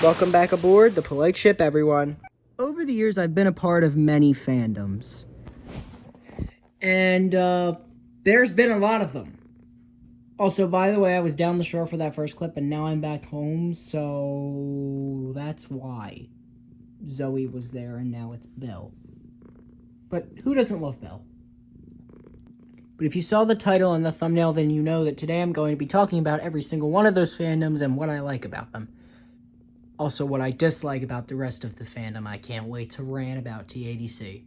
Welcome back aboard the polite ship, everyone. Over the years, I've been a part of many fandoms. And, there's been a lot of them. Also, by the way, I was down the shore for that first clip, and now I'm back home, so that's why Zoe was there, and now it's Bill. But who doesn't love Bill? But if you saw the title and the thumbnail, then you know that today I'm going to be talking about every single one of those fandoms and what I like about them. Also, what I dislike about the rest of the fandom. I can't wait to rant about TADC.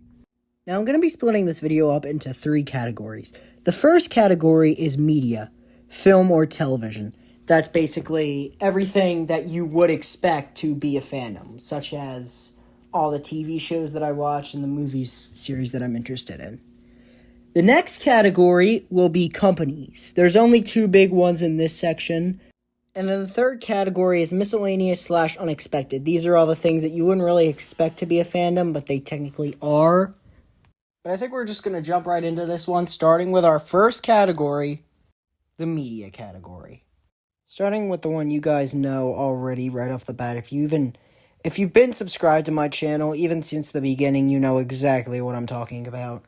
Now, I'm going to be splitting this video up into 3 categories. The first category is media, film or television. That's basically everything that you would expect to be a fandom, such as all the TV shows that I watch and the movies series that I'm interested in. The next category will be companies. There's only 2 big ones in this section. And then the third category is miscellaneous / unexpected. These are all the things that you wouldn't really expect to be a fandom, but they technically are. But I think we're just going to jump right into this one, starting with our first category, the media category. Starting with the one you guys know already right off the bat. If you've been subscribed to my channel, even since the beginning, you know exactly what I'm talking about.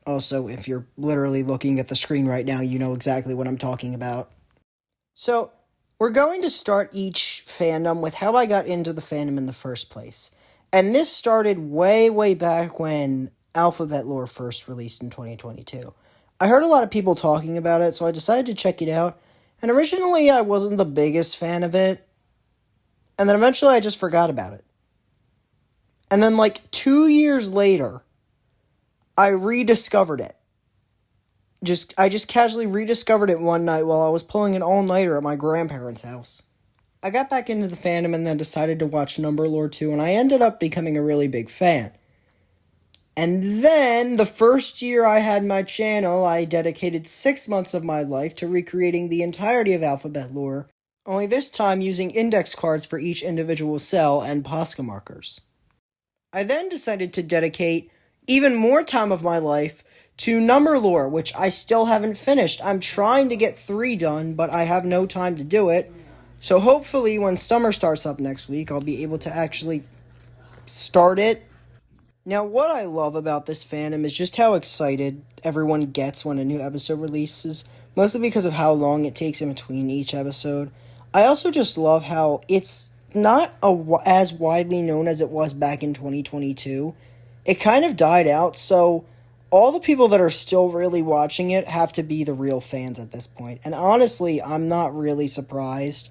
Also, if you're literally looking at the screen right now, you know exactly what I'm talking about. So, we're going to start each fandom with how I got into the fandom in the first place. And this started way, way back when Alphabet Lore first released in 2022. I heard a lot of people talking about it, so I decided to check it out. And originally, I wasn't the biggest fan of it. And then eventually, I just forgot about it. And then, 2 years later, I rediscovered it. I just casually rediscovered it one night while I was pulling an all-nighter at my grandparents' house. I got back into the fandom and then decided to watch Number Lore 2, and I ended up becoming a really big fan. And then, the first year I had my channel, I dedicated 6 months of my life to recreating the entirety of Alphabet Lore, only this time using index cards for each individual cell and Posca markers. I then decided to dedicate even more time of my life to Number Lore, which I still haven't finished. I'm trying to get 3 done, but I have no time to do it. So hopefully when summer starts up next week, I'll be able to actually start it. Now, what I love about this fandom is just how excited everyone gets when a new episode releases, mostly because of how long it takes in between each episode. I also just love how it's not as widely known as it was back in 2022. It kind of died out, so all the people that are still really watching it have to be the real fans at this point. And honestly, I'm not really surprised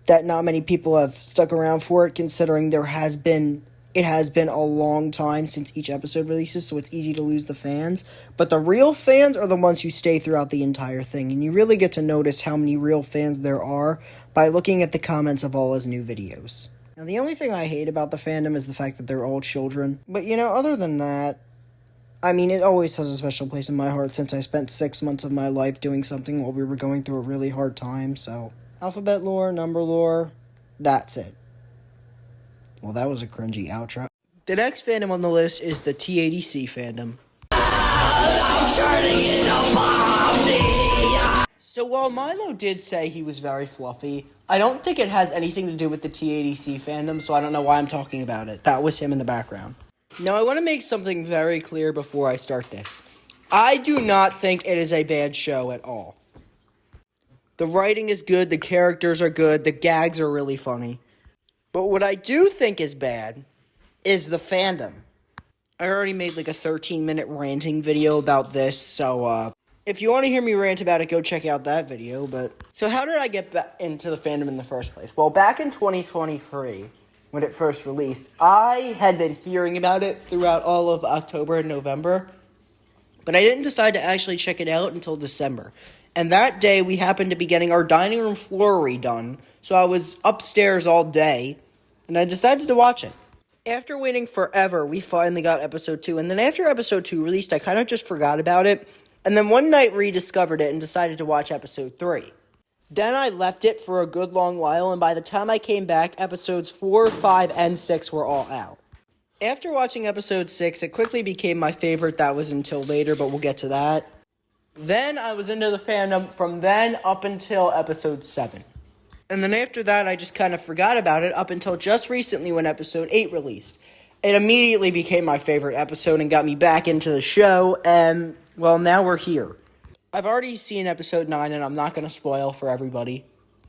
that not many people have stuck around for it, considering it has been a long time since each episode releases, so it's easy to lose the fans. But the real fans are the ones who stay throughout the entire thing, and you really get to notice how many real fans there are by looking at the comments of all his new videos. Now, the only thing I hate about the fandom is the fact that they're all children. But, other than that, it always has a special place in my heart since I spent 6 months of my life doing something while we were going through a really hard time, so Alphabet Lore, Number Lore, that's it. Well, that was a cringy outro. The next fandom on the list is the TADC fandom. So while Milo did say he was very fluffy, I don't think it has anything to do with the TADC fandom, so I don't know why I'm talking about it. That was him in the background. Now, I want to make something very clear before I start this. I do not think it is a bad show at all. The writing is good, the characters are good, the gags are really funny. But what I do think is bad is the fandom. I already made a 13-minute ranting video about this, so if you want to hear me rant about it, go check out that video. So how did I get back into the fandom in the first place? Well, back in 2023, when it first released, I had been hearing about it throughout all of October and November, but I didn't decide to actually check it out until December. And that day, we happened to be getting our dining room floor redone, so I was upstairs all day, and I decided to watch it. After waiting forever, we finally got episode 2, and then after episode 2 released, I kind of just forgot about it, and then one night rediscovered it and decided to watch episode 3. Then I left it for a good long while, and by the time I came back, episodes 4, 5, and 6 were all out. After watching episode 6, it quickly became my favorite. That was until later, but we'll get to that. Then I was into the fandom from then up until episode 7. And then after that, I just kind of forgot about it up until just recently when episode 8 released. It immediately became my favorite episode and got me back into the show, and, well, now we're here. I've already seen episode 9, and I'm not going to spoil for everybody.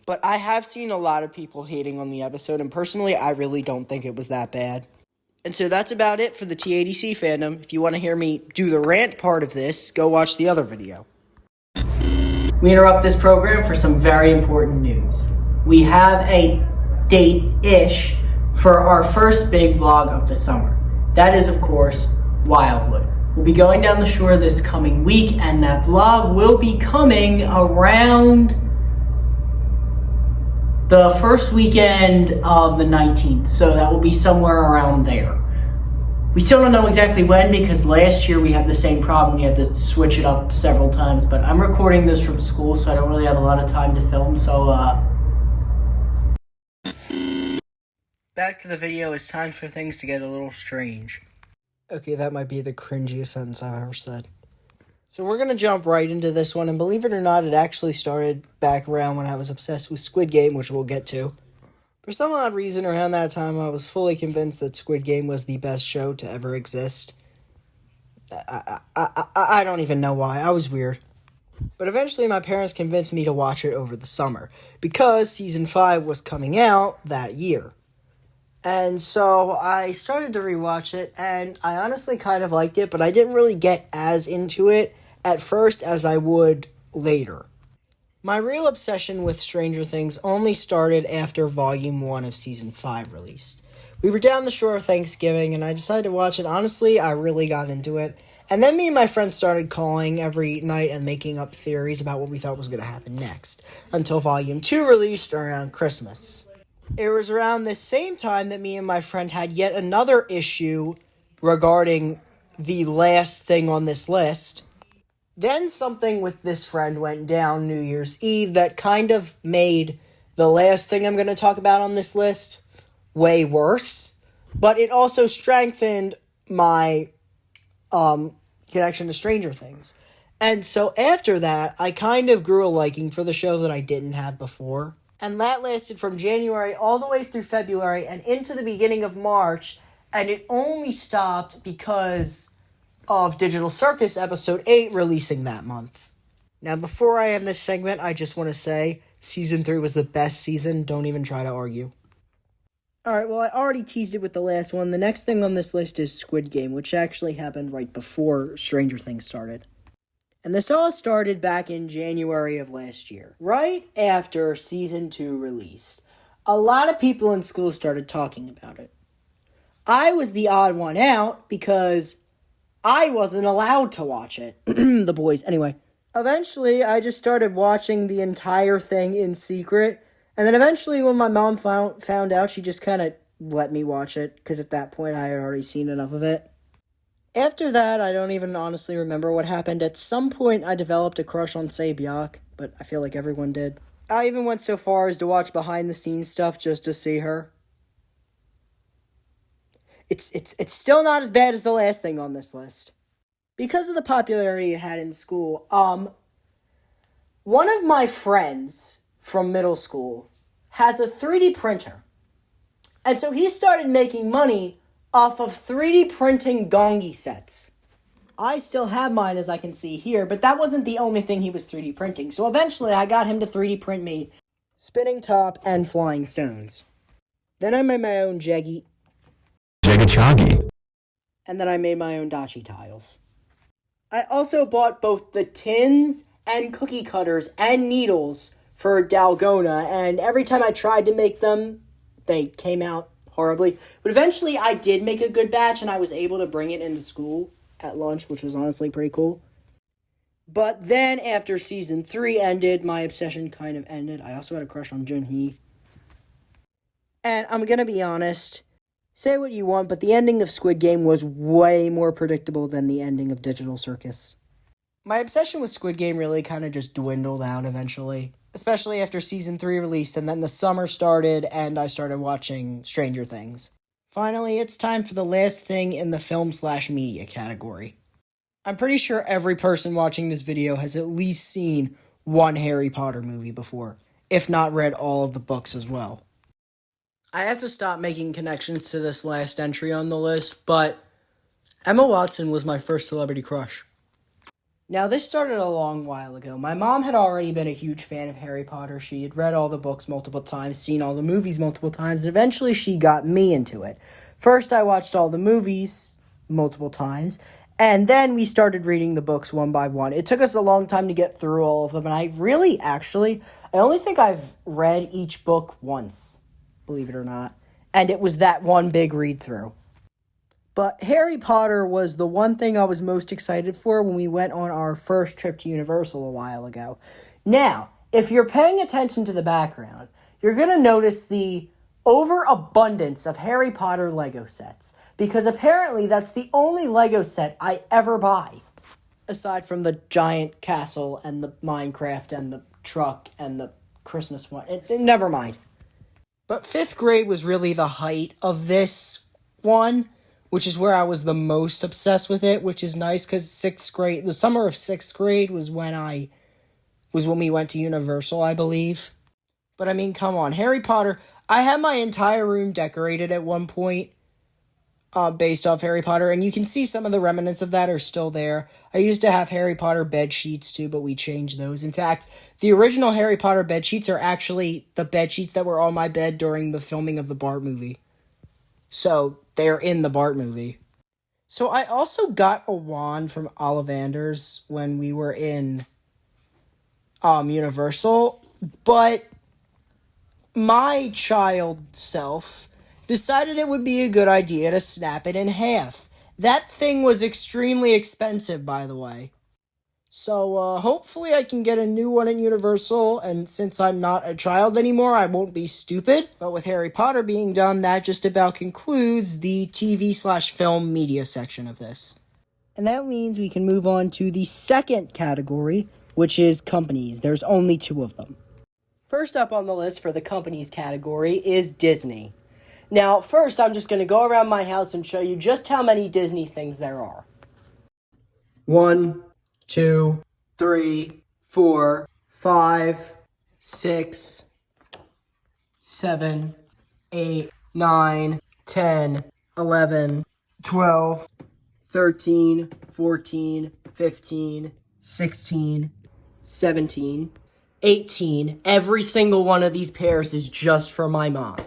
But I have seen a lot of people hating on the episode, and personally, I really don't think it was that bad. And so that's about it for the TADC fandom. If you want to hear me do the rant part of this, go watch the other video. We interrupt this program for some very important news. We have a date-ish for our first big vlog of the summer. That is, of course, Wildwood. We'll be going down the shore this coming week, and that vlog will be coming around the first weekend of the 19th, so that will be somewhere around there. We still don't know exactly when, because last year we had the same problem. We had to switch it up several times, but I'm recording this from school, so I don't really have a lot of time to film, so back to the video. It's time for things to get a little strange. Okay, that might be the cringiest sentence I've ever said. So we're going to jump right into this one, and believe it or not, it actually started back around when I was obsessed with Squid Game, which we'll get to. For some odd reason, around that time, I was fully convinced that Squid Game was the best show to ever exist. I don't even know why. I was weird. But eventually, my parents convinced me to watch it over the summer, because Season 5 was coming out that year. And so I started to rewatch it, and I honestly kind of liked it, but I didn't really get as into it at first as I would later. My real obsession with Stranger Things only started after Volume 1 of Season 5 released. We were down the shore of Thanksgiving, and I decided to watch it. Honestly, I really got into it. And then me and my friends started calling every night and making up theories about what we thought was going to happen next, until Volume 2 released around Christmas. It was around this same time that me and my friend had yet another issue regarding the last thing on this list. Then something with this friend went down New Year's Eve that kind of made the last thing I'm going to talk about on this list way worse. But it also strengthened my connection to Stranger Things. And so after that, I kind of grew a liking for the show that I didn't have before. And that lasted from January all the way through February and into the beginning of March. And it only stopped because of Digital Circus Episode 8 releasing that month. Now, before I end this segment, I just want to say Season 3 was the best season. Don't even try to argue. Alright, well, I already teased it with the last one. The next thing on this list is Squid Game, which actually happened right before Stranger Things started. And this all started back in January of last year, right after Season 2 released. A lot of people in school started talking about it. I was the odd one out because I wasn't allowed to watch it. The boys. Anyway, eventually I just started watching the entire thing in secret. And then eventually when my mom found out, she just kind of let me watch it, because at that point I had already seen enough of it. After that, I don't even honestly remember what happened. At some point, I developed a crush on Sae-byeok, but I feel like everyone did. I even went so far as to watch behind-the-scenes stuff just to see her. It's still not as bad as the last thing on this list. Because of the popularity it had in school, one of my friends from middle school has a 3D printer. And so he started making money off of 3D printing gongi sets. I still have mine, as I can see here, but that wasn't the only thing he was 3D printing. So eventually I got him to 3D print me spinning top and flying stones. Then I made my own Jaggy Chaggy. And then I made my own dachi tiles. I also bought both the tins and cookie cutters and needles for Dalgona, and every time I tried to make them, they came out horribly. But eventually I did make a good batch, and I was able to bring it into school at lunch, which was honestly pretty cool. But then after Season 3 ended, my obsession kind of ended. I also had a crush on Junhee. And I'm gonna be honest, say what you want, but the ending of Squid Game was way more predictable than the ending of Digital Circus. My obsession with Squid Game really kind of just dwindled out eventually, especially after Season 3 released, and then the summer started, and I started watching Stranger Things. Finally, it's time for the last thing in the film/media category. I'm pretty sure every person watching this video has at least seen one Harry Potter movie before. if not read all of the books as well. I have to stop making connections to this last entry on the list, but Emma Watson was my first celebrity crush. Now, this started a long while ago. My mom had already been a huge fan of Harry Potter. She had read all the books multiple times, seen all the movies multiple times, and eventually she got me into it. First, I watched all the movies multiple times, and then we started reading the books one by one. It took us a long time to get through all of them, and I only think I've read each book once, believe it or not, and it was that one big read-through. But Harry Potter was the one thing I was most excited for when we went on our first trip to Universal a while ago. Now, if you're paying attention to the background, you're going to notice the overabundance of Harry Potter Lego sets. Because apparently that's the only Lego set I ever buy. Aside from the giant castle and the Minecraft and the truck and the Christmas one. Never mind. But 5th grade was really the height of this one, which is where I was the most obsessed with it, which is nice because 6th grade, the summer of 6th grade was when we went to Universal, I believe. But I mean, come on, Harry Potter, I had my entire room decorated at one point, based off Harry Potter, and you can see some of the remnants of that are still there. I used to have Harry Potter bed sheets too, but we changed those. In fact, the original Harry Potter bed sheets are actually the bed sheets that were on my bed during the filming of the Bart movie. So, they're in the Bart movie. So, I also got a wand from Ollivander's when we were in Universal, but my child self decided it would be a good idea to snap it in half. That thing was extremely expensive, by the way. So, hopefully I can get a new one at Universal, and since I'm not a child anymore, I won't be stupid. But with Harry Potter being done, that just about concludes the TV/film media section of this. And that means we can move on to the second category, which is companies. There's only 2 of them. First up on the list for the companies category is Disney. Now, first, I'm just going to go around my house and show you just how many Disney things there are. 1, 2, 3, 4, 5, 6, 7, 8, 9, 10, 11, 12, 13, 14, 15, 16, 17, 18. Every single one of these pairs is just for my mom.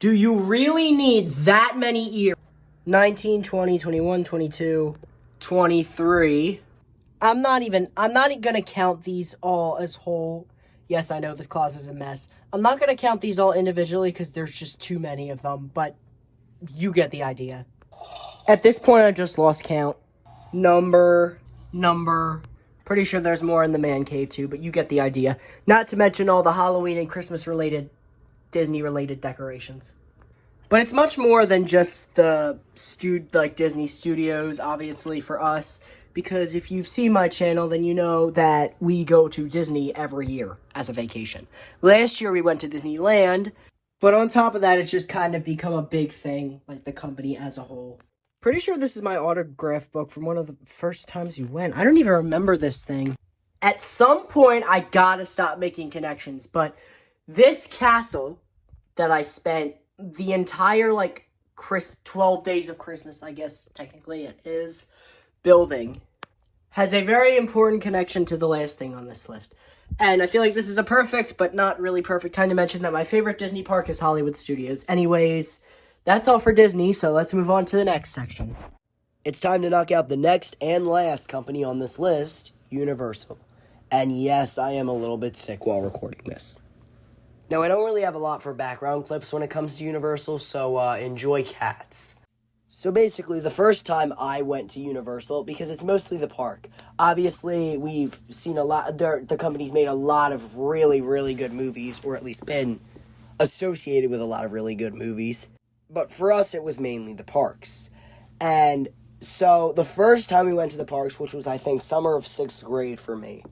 Do you really need that many ears? 19, 20, 21, 22, 23. I'm not going to count these all as whole. Yes, I know this closet is a mess. I'm not going to count these all individually because there's just too many of them, but you get the idea. At this point, I just lost count. Number. Pretty sure there's more in the man cave too, but you get the idea. Not to mention all the Halloween and Christmas-related, Disney-related decorations. But it's much more than just the Disney Studios, obviously, for us. Because if you've seen my channel, then you know that we go to Disney every year as a vacation. Last year we went to Disneyland, but on top of that, it's just kind of become a big thing, like the company as a whole. Pretty sure this is my autograph book from one of the first times you went. I don't even remember this thing. At some point, I gotta stop making connections, but this castle that I spent the entire, 12 days of Christmas, I guess technically it is, building, has a very important connection to the last thing on this list. And I feel like this is a perfect, but not really perfect time to mention that my favorite Disney park is Hollywood Studios. Anyways, that's all for Disney, so let's move on to the next section. It's time to knock out the next and last company on this list, Universal. And yes, I am a little bit sick while recording this. Now, I don't really have a lot for background clips when it comes to Universal, so enjoy cats. So basically, the first time I went to Universal, because it's mostly the park, obviously we've seen a lot, the company's made a lot of really, really good movies, or at least been associated with a lot of really good movies. But for us, it was mainly the parks. And so the first time we went to the parks, which was, I think, summer of 6th grade for me,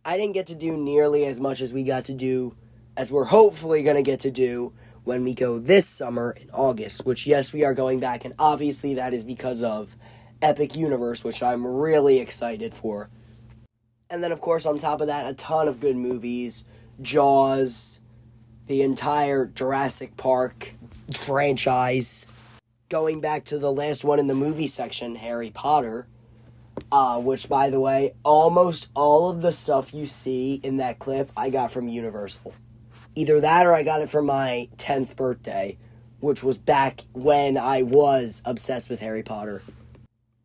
I didn't get to do nearly as much as we got to do, as we're hopefully going to get to do when we go this summer in August, which, yes, we are going back, and obviously that is because of Epic Universe, which I'm really excited for. And then, of course, on top of that, a ton of good movies. Jaws, the entire Jurassic Park franchise. Going back to the last one in the movie section, Harry Potter. Which, by the way, almost all of the stuff you see in that clip, I got from Universal. Either that or I got it for my 10th birthday, which was back when I was obsessed with Harry Potter.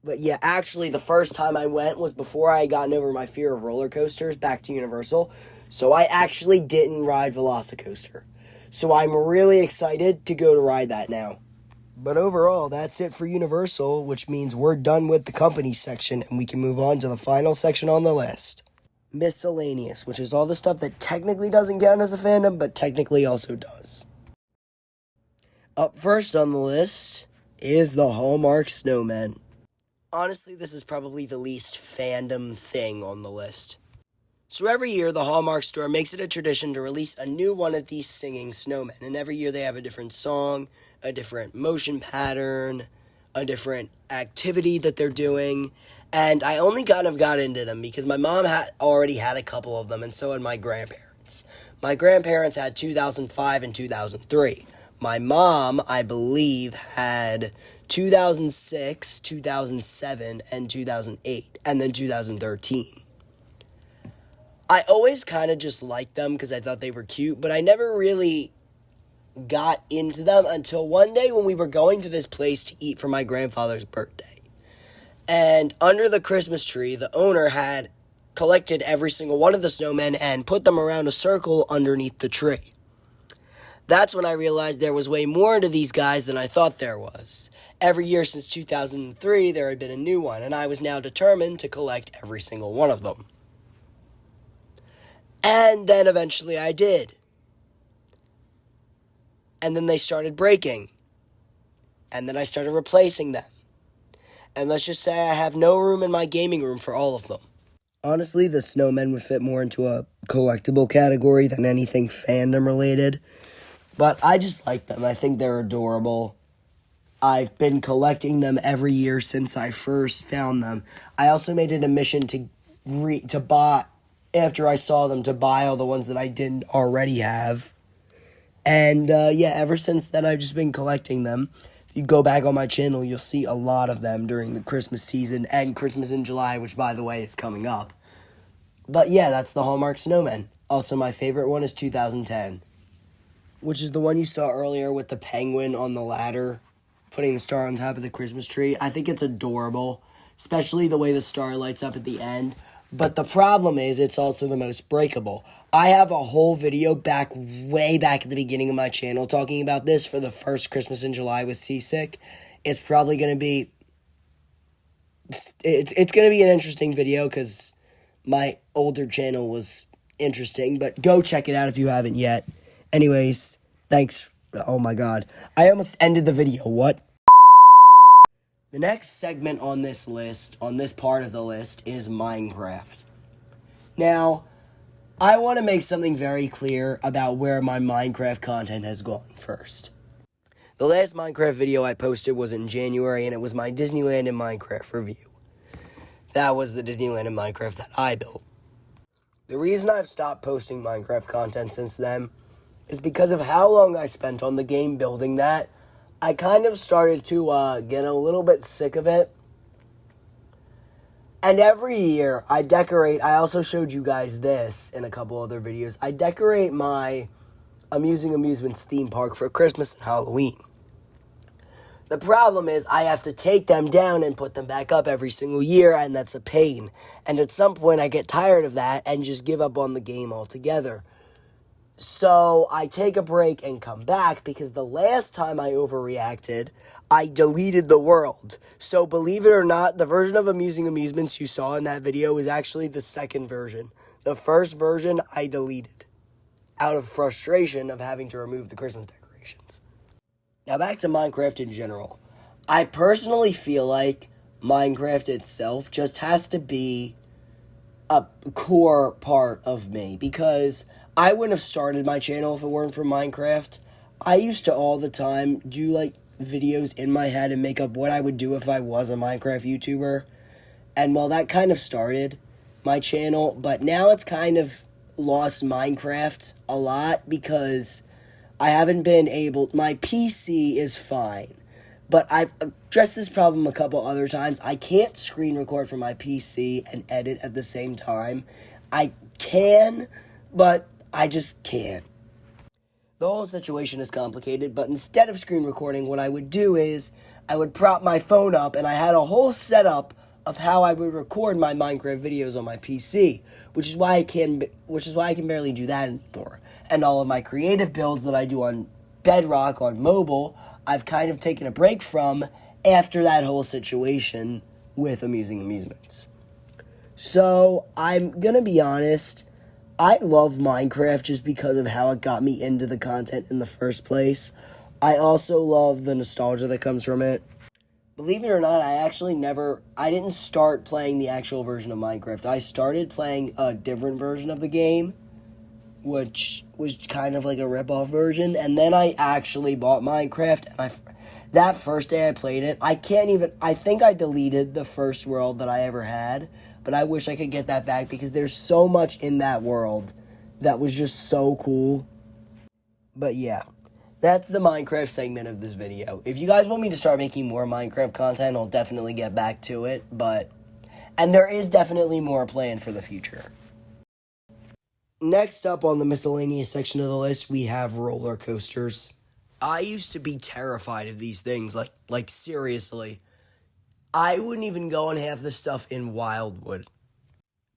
But yeah, actually, the first time I went was before I had gotten over my fear of roller coasters back to Universal. So I actually didn't ride Velocicoaster. So I'm really excited to go to ride that now. But overall, that's it for Universal, which means we're done with the company section and we can move on to the final section on the list. Miscellaneous, which is all the stuff that technically doesn't count as a fandom, but technically also does. Up first on the list is the Hallmark Snowmen. Honestly, this is probably the least fandom thing on the list. So every year, the Hallmark store makes it a tradition to release a new one of these singing snowmen. And every year they have a different song, a different motion pattern, a different activity that they're doing. And I only kind of got into them because my mom had already had a couple of them, and so had my grandparents. My grandparents had 2005 and 2003. My mom, I believe, had 2006, 2007, and 2008, and then 2013. I always kind of just liked them because I thought they were cute, but I never really got into them until one day when we were going to this place to eat for my grandfather's birthday. And under the Christmas tree, the owner had collected every single one of the snowmen and put them around a circle underneath the tree. That's when I realized there was way more to these guys than I thought there was. Every year since 2003, there had been a new one, and I was now determined to collect every single one of them. And then eventually I did. And then they started breaking. And then I started replacing them. And let's just say I have no room in my gaming room for all of them. Honestly, the snowmen would fit more into a collectible category than anything fandom related. But I just like them. I think they're adorable. I've been collecting them every year since I first found them. I also made it a mission to buy, after I saw them, to buy all the ones that I didn't already have. And ever since then, I've just been collecting them. If you go back on my channel, you'll see a lot of them during the Christmas season and Christmas in July, which, by the way, is coming up. But yeah, that's the Hallmark Snowmen. Also, my favorite one is 2010, which is the one you saw earlier with the penguin on the ladder, putting the star on top of the Christmas tree. I think it's adorable, especially the way the star lights up at the end. But the problem is it's also the most breakable. I have a whole video way back at the beginning of my channel talking about this for the first Christmas in July with Seasick. It's probably going to be... It's going to be an interesting video because my older channel was interesting. But go check it out if you haven't yet. Anyways, thanks. Oh my god. I almost ended the video. What? The next segment on this list, on this part of the list, is Minecraft. Now, I want to make something very clear about where my Minecraft content has gone first. The last Minecraft video I posted was in January, and it was my Disneyland in Minecraft review. That was the Disneyland in Minecraft that I built. The reason I've stopped posting Minecraft content since then is because of how long I spent on the game building that. I kind of started to get a little bit sick of it. And every year I decorate, I also showed you guys this in a couple other videos, I decorate my Amusing Amusements theme park for Christmas and Halloween. The problem is I have to take them down and put them back up every single year, and that's a pain. And at some point I get tired of that and just give up on the game altogether. So I take a break and come back because the last time I overreacted, I deleted the world. So believe it or not, the version of Amusing Amusements you saw in that video is actually the second version. The first version I deleted out of frustration of having to remove the Christmas decorations. Now back to Minecraft in general. I personally feel like Minecraft itself just has to be a core part of me because I wouldn't have started my channel if it weren't for Minecraft. I used to all the time do videos in my head and make up what I would do if I was a Minecraft YouTuber. And while that kind of started, my channel, but now it's kind of lost Minecraft a lot because I haven't been able. My PC is fine, but I've addressed this problem a couple other times. I can't screen record from my PC and edit at the same time. I can, but I just can't. The whole situation is complicated, but instead of screen recording, what I would do is I would prop my phone up, and I had a whole setup of how I would record my Minecraft videos on my PC, which is why I can barely do that anymore. And all of my creative builds that I do on Bedrock on mobile, I've kind of taken a break from after that whole situation with Amusing Amusements. So, I'm gonna be honest, I love Minecraft just because of how it got me into the content in the first place. I also love the nostalgia that comes from it. Believe it or not, I didn't start playing the actual version of Minecraft. I started playing a different version of the game, which was kind of like a rip-off version, and then I actually bought Minecraft, and that first day I played it, I think I deleted the first world that I ever had, but I wish I could get that back because there's so much in that world that was just so cool. But yeah, that's the Minecraft segment of this video. If you guys want me to start making more Minecraft content, I'll definitely get back to it, and there is definitely more planned for the future. Next up on the miscellaneous section of the list, we have roller coasters. I used to be terrified of these things, like seriously. I wouldn't even go on half the stuff in Wildwood.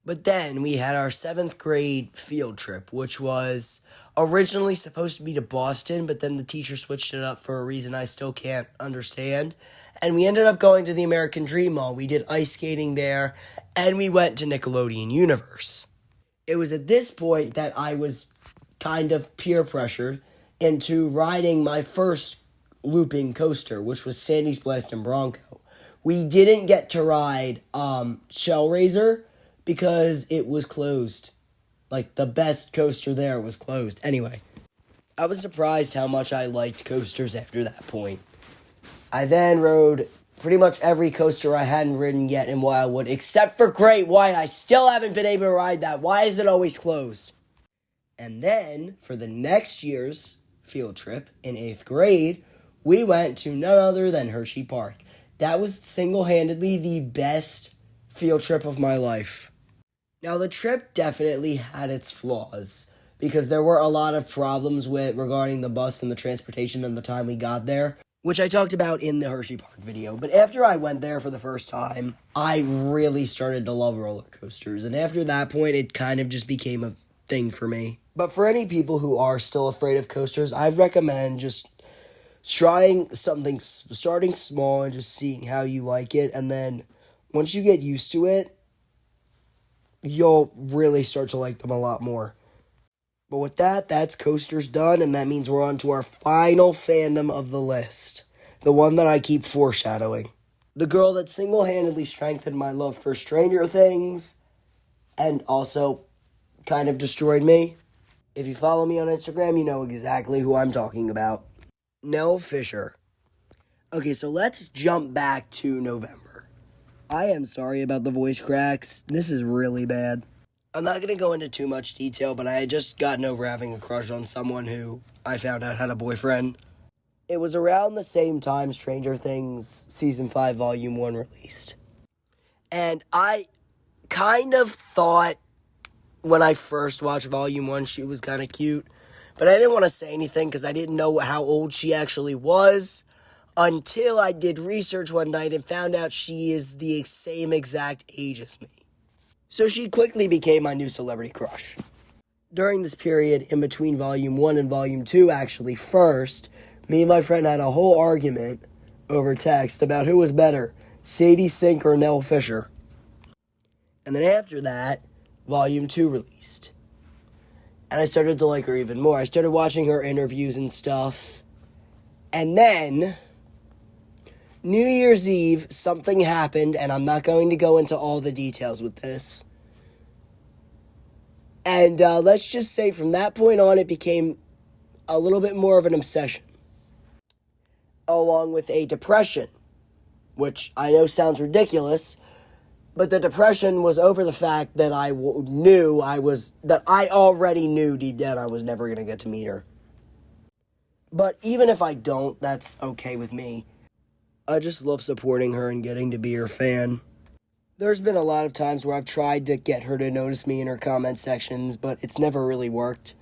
But then we had our 7th grade field trip, which was originally supposed to be to Boston, but then the teacher switched it up for a reason I still can't understand. And we ended up going to the American Dream Mall. We did ice skating there, and we went to Nickelodeon Universe. It was at this point that I was kind of peer pressured into riding my first looping coaster, which was Sandy's Blast and Bronco. We didn't get to ride Shellraiser because it was closed. Like, the best coaster there was closed. Anyway, I was surprised how much I liked coasters after that point. I then rode pretty much every coaster I hadn't ridden yet in Wildwood, except for Great White. I still haven't been able to ride that. Why is it always closed? And then, for the next year's field trip in 8th grade, we went to none other than Hershey Park. That was single-handedly the best field trip of my life. Now, the trip definitely had its flaws, because there were a lot of problems regarding the bus and the transportation and the time we got there, which I talked about in the Hershey Park video. But after I went there for the first time, I really started to love roller coasters. And after that point, it kind of just became a thing for me. But for any people who are still afraid of coasters, I'd recommend just trying something, starting small and just seeing how you like it. And then once you get used to it, you'll really start to like them a lot more. But with that, that's coasters done, and that means we're on to our final fandom of the list. The one that I keep foreshadowing. The girl that single-handedly strengthened my love for Stranger Things, and also kind of destroyed me. If you follow me on Instagram, you know exactly who I'm talking about. Nell Fisher. Okay, so let's jump back to November. I am sorry about the voice cracks. This is really bad. I'm not going to go into too much detail, but I had just gotten over having a crush on someone who I found out had a boyfriend. It was around the same time Stranger Things Season 5 Volume 1 released. And I kind of thought when I first watched Volume 1 she was kind of cute. But I didn't want to say anything because I didn't know how old she actually was until I did research one night and found out she is the same exact age as me. So she quickly became my new celebrity crush. During this period, in between Volume 1 and Volume 2, actually, first, me and my friend had a whole argument over text about who was better, Sadie Sink or Nell Fisher. And then after that, Volume 2 released. And I started to like her even more. I started watching her interviews and stuff. And then, New Year's Eve, something happened, and I'm not going to go into all the details with this. And let's just say from that point on, it became a little bit more of an obsession. Along with a depression, which I know sounds ridiculous, But the depression was over the fact that I already knew deep down I was never going to get to meet her. But even if I don't, that's okay with me. I just love supporting her and getting to be her fan. There's been a lot of times where I've tried to get her to notice me in her comment sections, but it's never really worked.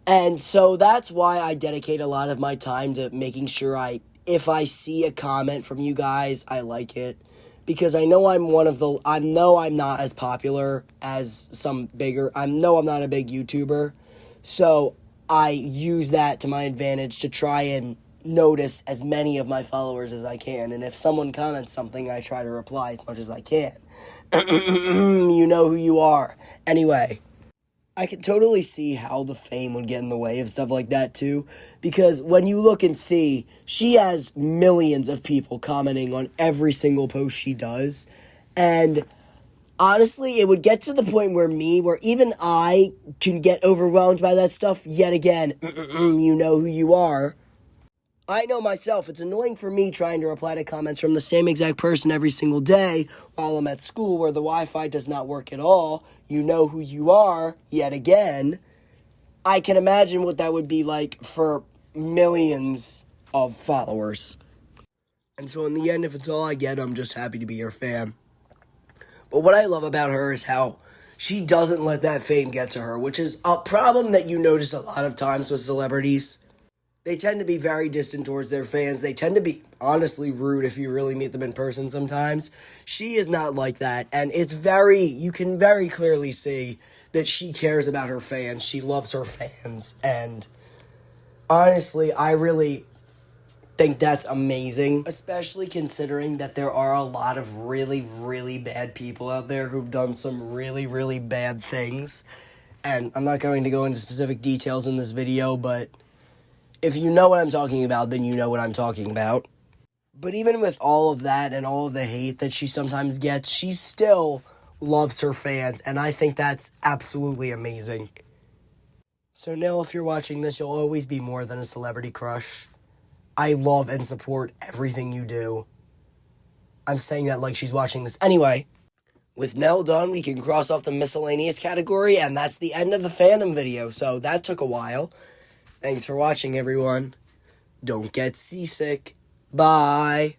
And so that's why I dedicate a lot of my time to making sure if I see a comment from you guys, I like it. Because I know I know I'm not as popular as I know I'm not a big YouTuber. So I use that to my advantage to try and notice as many of my followers as I can. And if someone comments something, I try to reply as much as I can. You know who you are. Anyway, I can totally see how the fame would get in the way of stuff like that too, because when you look and see, she has millions of people commenting on every single post she does, and honestly, it would get to the point where even I can get overwhelmed by that stuff yet again. You know who you are. I know myself, it's annoying for me trying to reply to comments from the same exact person every single day while I'm at school where the Wi-Fi does not work at all. You know who you are, yet again. I can imagine what that would be like for millions of followers. And so in the end, if it's all I get, I'm just happy to be her fan. But what I love about her is how she doesn't let that fame get to her, which is a problem that you notice a lot of times with celebrities. They tend to be very distant towards their fans. They tend to be, honestly, rude if you really meet them in person sometimes. She is not like that, and you can very clearly see that she cares about her fans. She loves her fans, and honestly, I really think that's amazing, especially considering that there are a lot of really, really bad people out there who've done some really, really bad things, and I'm not going to go into specific details in this video, but if you know what I'm talking about, then you know what I'm talking about. But even with all of that and all of the hate that she sometimes gets, she still loves her fans, and I think that's absolutely amazing. So, Nell, if you're watching this, you'll always be more than a celebrity crush. I love and support everything you do. I'm saying that like she's watching this. Anyway, with Nell done, we can cross off the miscellaneous category, and that's the end of the fandom video, so that took a while. Thanks for watching, everyone. Don't get seasick. Bye.